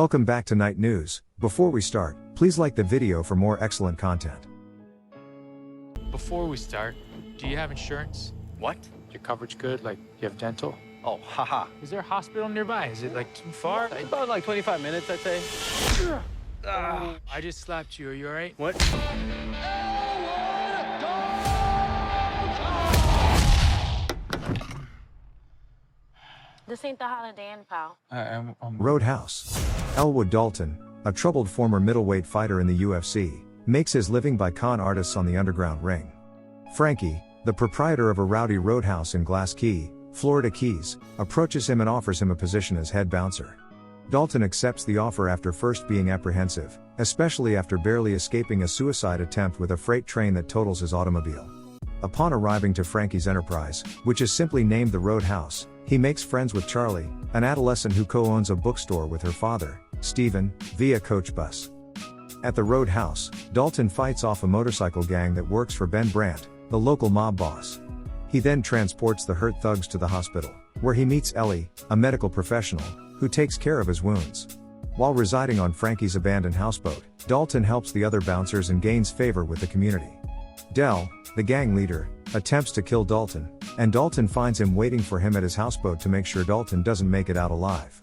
Welcome back to Night News. Before we start, please like the video for more excellent content. Before we start, do you have insurance? What? Your coverage good? Like, you have dental? Oh, haha. Is there a hospital nearby? Is it, like, too far? About like 25 minutes, I'd say. I just slapped you. Are you alright? What? This ain't the Holiday Inn, pal. Roadhouse. Elwood Dalton, a troubled former middleweight fighter in the UFC, makes his living by con artists on the underground ring. Frankie, the proprietor of a rowdy roadhouse in Glass Key, Florida Keys, approaches him and offers him a position as head bouncer. Dalton accepts the offer after first being apprehensive, especially after barely escaping a suicide attempt with a freight train that totals his automobile. Upon arriving to Frankie's enterprise, which is simply named the Roadhouse, he makes friends with Charlie, an adolescent who co-owns a bookstore with her father, Stephen, via coach bus. At the Roadhouse, Dalton fights off a motorcycle gang that works for Ben Brandt, the local mob boss. He then transports the hurt thugs to the hospital, where he meets Ellie, a medical professional, who takes care of his wounds. While residing on Frankie's abandoned houseboat, Dalton helps the other bouncers and gains favor with the community. Dell, the gang leader, attempts to kill Dalton, and Dalton finds him waiting for him at his houseboat to make sure Dalton doesn't make it out alive.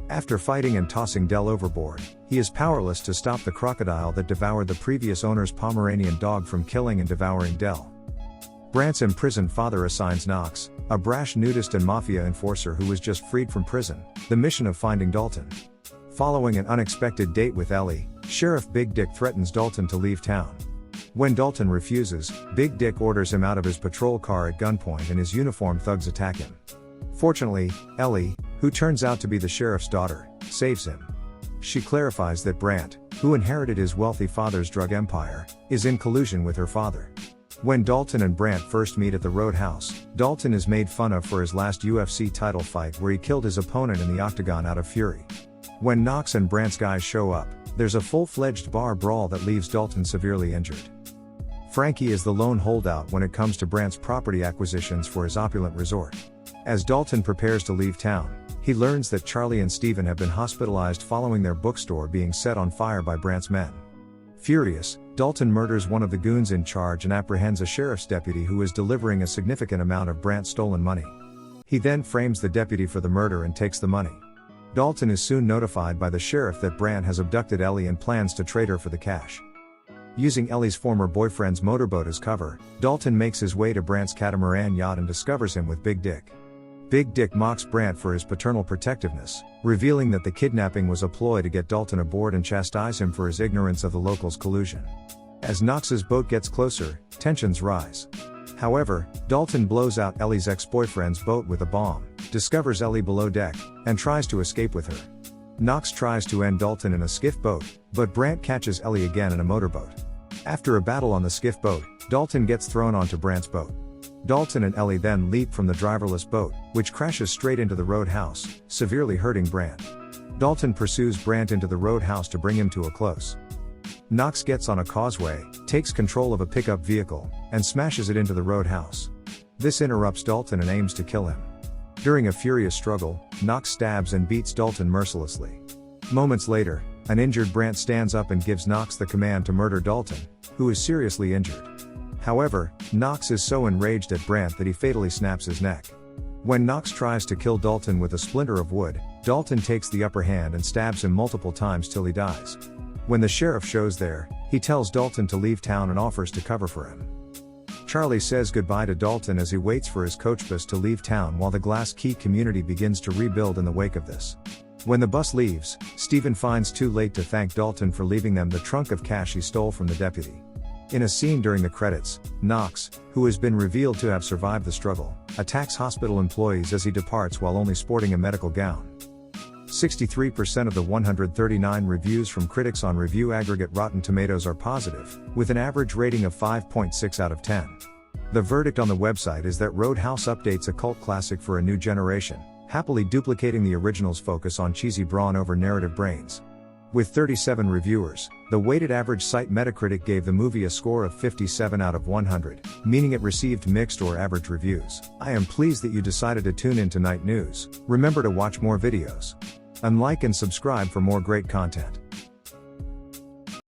After fighting and tossing Dell overboard, he is powerless to stop the crocodile that devoured the previous owner's Pomeranian dog from killing and devouring Dell. Brandt's imprisoned father assigns Knox, a brash nudist and mafia enforcer who was just freed from prison, the mission of finding Dalton. Following an unexpected date with Ellie, Sheriff Big Dick threatens Dalton to leave town. When Dalton refuses, Big Dick orders him out of his patrol car at gunpoint and his uniformed thugs attack him. Fortunately, Ellie, who turns out to be the sheriff's daughter, saves him. She clarifies that Brandt, who inherited his wealthy father's drug empire, is in collusion with her father. When Dalton and Brandt first meet at the Roadhouse, Dalton is made fun of for his last UFC title fight where he killed his opponent in the octagon out of fury. When Knox and Brandt's guys show up, there's a full-fledged bar brawl that leaves Dalton severely injured. Frankie is the lone holdout when it comes to Brandt's property acquisitions for his opulent resort. As Dalton prepares to leave town, he learns that Charlie and Stephen have been hospitalized following their bookstore being set on fire by Brandt's men. Furious, Dalton murders one of the goons in charge and apprehends a sheriff's deputy who is delivering a significant amount of Brandt's stolen money. He then frames the deputy for the murder and takes the money. Dalton is soon notified by the sheriff that Brandt has abducted Ellie and plans to trade her for the cash. Using Ellie's former boyfriend's motorboat as cover, Dalton makes his way to Brandt's catamaran yacht and discovers him with Big Dick. Big Dick mocks Brandt for his paternal protectiveness, revealing that the kidnapping was a ploy to get Dalton aboard and chastise him for his ignorance of the locals' collusion. As Knox's boat gets closer, tensions rise. However, Dalton blows out Ellie's ex-boyfriend's boat with a bomb, discovers Ellie below deck, and tries to escape with her. Knox tries to end Dalton in a skiff boat, but Brandt catches Ellie again in a motorboat. After a battle on the skiff boat, Dalton gets thrown onto Brandt's boat. Dalton and Ellie then leap from the driverless boat, which crashes straight into the Roadhouse, severely hurting Brandt. Dalton pursues Brandt into the Roadhouse to bring him to a close. Knox gets on a causeway, takes control of a pickup vehicle, and smashes it into the Roadhouse. This interrupts Dalton and aims to kill him. During a furious struggle, Knox stabs and beats Dalton mercilessly. Moments later, an injured Brandt stands up and gives Knox the command to murder Dalton, who is seriously injured. However, Knox is so enraged at Brandt that he fatally snaps his neck. When Knox tries to kill Dalton with a splinter of wood, Dalton takes the upper hand and stabs him multiple times till he dies. When the sheriff shows there, he tells Dalton to leave town and offers to cover for him. Charlie says goodbye to Dalton as he waits for his coach bus to leave town while the Glass Key community begins to rebuild in the wake of this. When the bus leaves, Stephen finds too late to thank Dalton for leaving them the trunk of cash he stole from the deputy. In a scene during the credits, Knox, who has been revealed to have survived the struggle, attacks hospital employees as he departs while only sporting a medical gown. 63% of the 139 reviews from critics on review aggregate Rotten Tomatoes are positive, with an average rating of 5.6 out of 10. The verdict on the website is that Roadhouse updates a cult classic for a new generation, happily duplicating the original's focus on cheesy brawn over narrative brains. With 37 reviewers, the weighted average site Metacritic gave the movie a score of 57 out of 100, meaning it received mixed or average reviews. I am pleased that you decided to tune in to Night News. Remember to watch more videos. Unlike and subscribe for more great content.